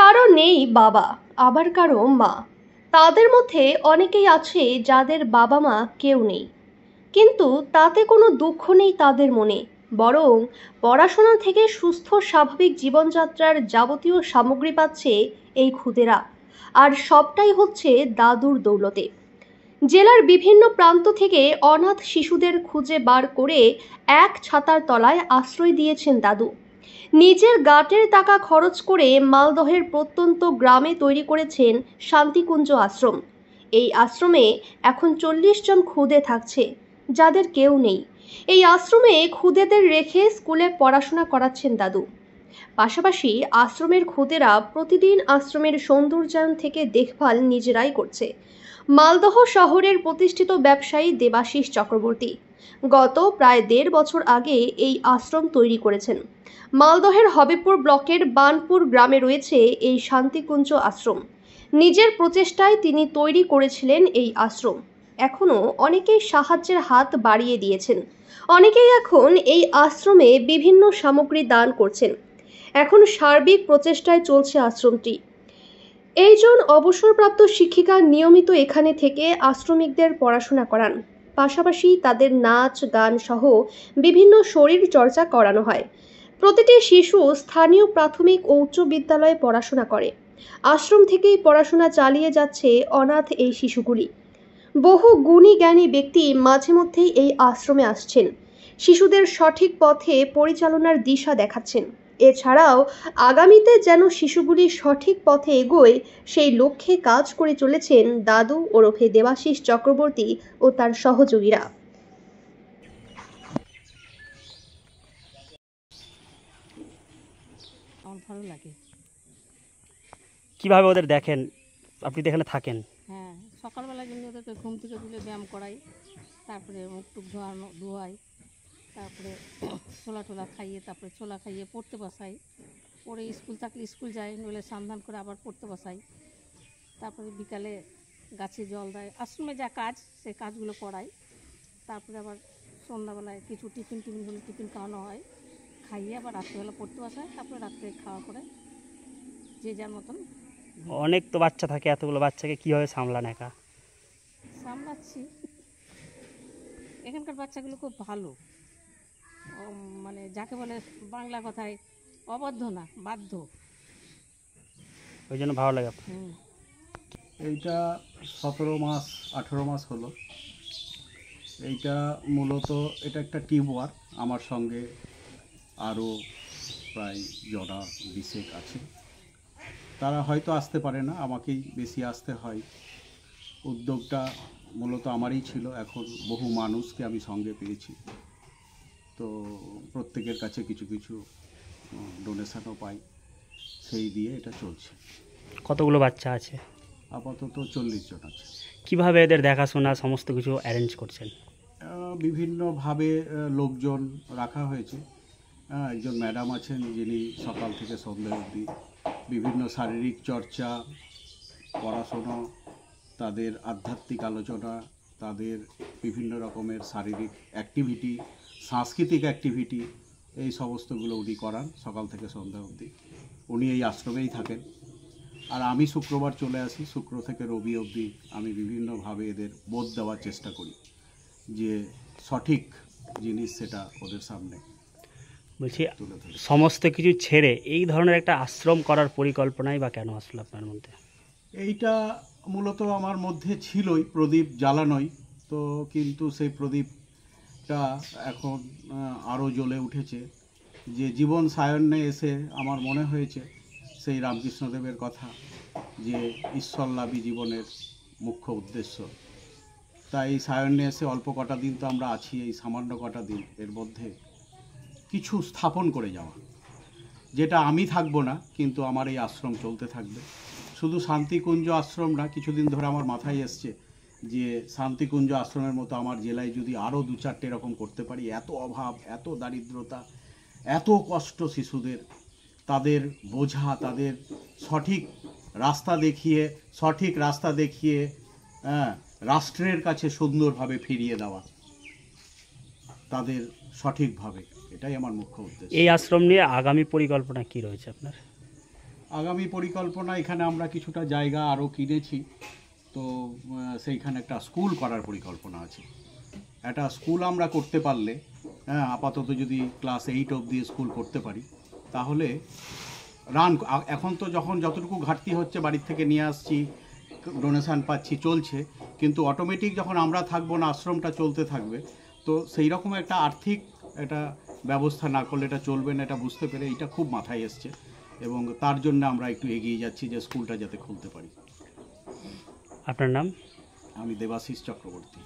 কারো নেই বাবা, আবার কারো মা। তাদের মধ্যে অনেকেই আছে যাদের বাবা মা কেউ নেই, কিন্তু তাতে কোনো দুঃখ নেই তাদের মনে। বরং পড়াশোনা থেকে সুস্থ স্বাভাবিক জীবনযাত্রার যাবতীয় সামগ্রী পাচ্ছে এই খুদেরা। আর সবটাই হচ্ছে দাদুর দৌলতে। জেলার বিভিন্ন প্রান্ত থেকে অনাথ শিশুদের খুঁজে বার করে এক ছাতার তলায় আশ্রয় দিয়েছেন দাদু। নিজের গাটের টাকা খরচ করে মালদহের প্রত্যন্ত গ্রামে তৈরি করেছেন শান্তিকুঞ্জ আশ্রম। এই আশ্রমে এখন 40 জন খুদে থাকছে, যাদের কেউ নেই। এই আশ্রমে খুদেদের রেখে স্কুলে পড়াশোনা করাচ্ছেন দাদু। পাশাপাশি আশ্রমের খুদেরা প্রতিদিন আশ্রমের সৌন্দর্যায়ন থেকে দেখভাল নিজেরাই করছে। মালদহ শহরের প্রতিষ্ঠিত ব্যবসায়ী দেবাশিস চক্রবর্তী গত প্রায় 1.5 বছর আগে এই আশ্রম তৈরি করেছেন। মালদহের হবিপুর ব্লকের বানপুর গ্রামে রয়েছে এই শান্তিকুঞ্জ আশ্রম। নিজের প্রচেষ্টায় তিনি তৈরি করেছিলেন এই আশ্রম। এখনও অনেকেই সাহায্যের হাত বাড়িয়ে দিয়েছেন। অনেকেই এখন এই আশ্রমে বিভিন্ন সামগ্রী দান করছেন। এখন সার্বিক প্রচেষ্টায় চলছে আশ্রমটি। এইজন অবসরপ্রাপ্ত শিক্ষিকা নিয়মিত এখানে থেকে আশ্রমিকদের পড়াশোনা করান। পাশাপাশি তাদের নাচ গান সহ বিভিন্ন শরীর চর্চা করানো হয়। প্রতিটি শিশু স্থানীয় প্রাথমিক ও উচ্চ বিদ্যালয়ে পড়াশোনা করে। আশ্রম থেকেই পড়াশোনা চালিয়ে যাচ্ছে অনাথ এই শিশুগুলি। বহু গুণী জ্ঞানী ব্যক্তি মাঝে মধ্যেই এই আশ্রমে আসছেন, শিশুদের সঠিক পথে পরিচালনার দিশা দেখাচ্ছেন। এছাড়াও আগামীতে যেন শিশুগুলি সঠিক পথে এগোয়, সেই লক্ষ্যে কাজ করে চলেছেন দাদু ওরফে দেবাশিস চক্রবর্তী ও তার সহযোগীরা। আমার ভালো লাগে। কিভাবে ওদের দেখেন, আপনি তো এখানে থাকেন? হ্যাঁ, সকালবেলা কিন্তু ওদেরকে ঘুম থেকে তুলে ব্যায়াম করাই, তারপরে মুখ টুক ধোয়াই, তারপরে ছোলা টোলা খাইয়ে, তারপরে ছোলা খাইয়ে পড়তে বসাই। পরে স্কুল থাকলে স্কুল যাই, নইলে স্নান করে আবার পড়তে বসাই। তারপরে বিকালে গাছে জল দেয়, আশ্রমে যা কাজ সেই কাজগুলো করাই। তারপরে আবার সন্ধ্যাবেলায় কিছু টিফিন হলে টিফিন খাওয়ানো হয়, খাইয়ে আবার রাত্রিবেলা পড়তে বসায়। তারপরে রাত্রে খাওয়া করে যে যার মতন। অনেক তো বাচ্চা থাকে, এতগুলো বাচ্চাকে কীভাবে সামলান একা? সামলাচ্ছি। এখানকার বাচ্চাগুলো খুব ভালো, মানে যাকে বলে বাংলা কথায় অবাধ্য না, বাধ্য। ওই জন্য ভালো লাগে আপনার? এইটা 17 মাস 18 মাস হলো। এইটা মূলত এটা একটা টিম ওয়ার্ক। আমার সঙ্গে আরও প্রায় জনা 20 আছে। তারা হয়তো আসতে পারে না, আমাকেই বেশি আসতে হয়। উদ্যোগটা মূলত আমারই ছিল। এখন বহু মানুষকে আমি সঙ্গে পেয়েছি, তো প্রত্যেকের কাছে কিছু কিছু ডোনেশনও পাই, সেই দিয়ে এটা চলছে। কতগুলো বাচ্চা আছে? আপাতত 40 জন আছে। কিভাবে এদের দেখাশোনা সমস্ত কিছু অ্যারেঞ্জ করছেন? বিভিন্নভাবে লোকজন রাখা হয়েছে। একজন ম্যাডাম আছেন যিনি সকাল থেকে সন্ধ্যা অবধি বিভিন্ন শারীরিক চর্চা, পড়াশোনা, তাদের আধ্যাত্মিক আলোচনা, তাদের বিভিন্ন রকমের শারীরিক অ্যাক্টিভিটি, সাংস্কৃতিক অ্যাক্টিভিটি, এই সমস্তগুলো উনি করান সকাল থেকে সন্ধ্যা অবধি। উনি এই আশ্রমেই থাকেন। আর আমি শুক্রবার চলে আসি, শুক্র থেকে রবি অবধি আমি বিভিন্নভাবে এদের বোধ দেওয়ার চেষ্টা করি যে সঠিক জিনিস সেটা ওদের সামনে বলছি, তুলে ধরে। সমস্ত কিছু ছেড়ে এই ধরনের একটা আশ্রম করার পরিকল্পনাই বা কেন আসলো আপনার মধ্যে? এইটা মূলত আমার মধ্যে ছিলই, প্রদীপ জ্বালানোই তো, কিন্তু সেই প্রদীপটা এখন আরও জ্বলে উঠেছে। যে জীবন সায়ন্যে এসে আমার মনে হয়েছে সেই রামকৃষ্ণদেবের কথা, যে ঈশ্বরলাভী জীবনের মুখ্য উদ্দেশ্য। তাই এই সায়ন্যে এসে অল্প কটা দিন তো আমরা আছি, এই সামান্য কটা দিন এর মধ্যে কিছু স্থাপন করে যাওয়া, যেটা আমি থাকবো না কিন্তু আমার এই আশ্রম চলতে থাকবে। শুধু শান্তিকুঞ্জ আশ্রম না, কিছুদিন ধরে আমার মাথায় এসছে যে শান্তিকুঞ্জ আশ্রমের মতো আমার জেলায় যদি আরও 2-4টে এরকম করতে পারি। এত অভাব, এত দারিদ্রতা, এত কষ্ট শিশুদের, তাদের বোঝা, তাদের সঠিক রাস্তা দেখিয়ে রাষ্ট্রের কাছে সুন্দরভাবে ফিরিয়ে দেওয়া তাদের সঠিকভাবে, এটাই আমার মুখ্য উদ্দেশ্য। এই আশ্রম নিয়ে আগামী পরিকল্পনা কি রয়েছে আপনার? আগামী পরিকল্পনা এখানে আমরা কিছুটা জায়গা আরও কিনেছি, তো সেইখানে একটা স্কুল করার পরিকল্পনা আছে। একটা স্কুল আমরা করতে পারলে, হ্যাঁ, আপাতত যদি ক্লাস 8 অবধি স্কুল করতে পারি তাহলে এখন তো যখন যতটুকু ঘাটতি হচ্ছে বাড়ির থেকে নিয়ে আসছি, ডোনেশান পাচ্ছি, চলছে, কিন্তু অটোমেটিক যখন আমরা থাকবো না, আশ্রমটা চলতে থাকবে, তো সেই রকম একটা আর্থিক একটা ব্যবস্থা না করলে এটা চলবে না, এটা বুঝতে পেরে এটা খুব মাথায় এসছে এবং তার জন্য আমরা একটু এগিয়ে যাচ্ছি যে স্কুলটা যাতে খুলতে পারি। আপনার নাম? আমি দেবাশিস চক্রবর্তী।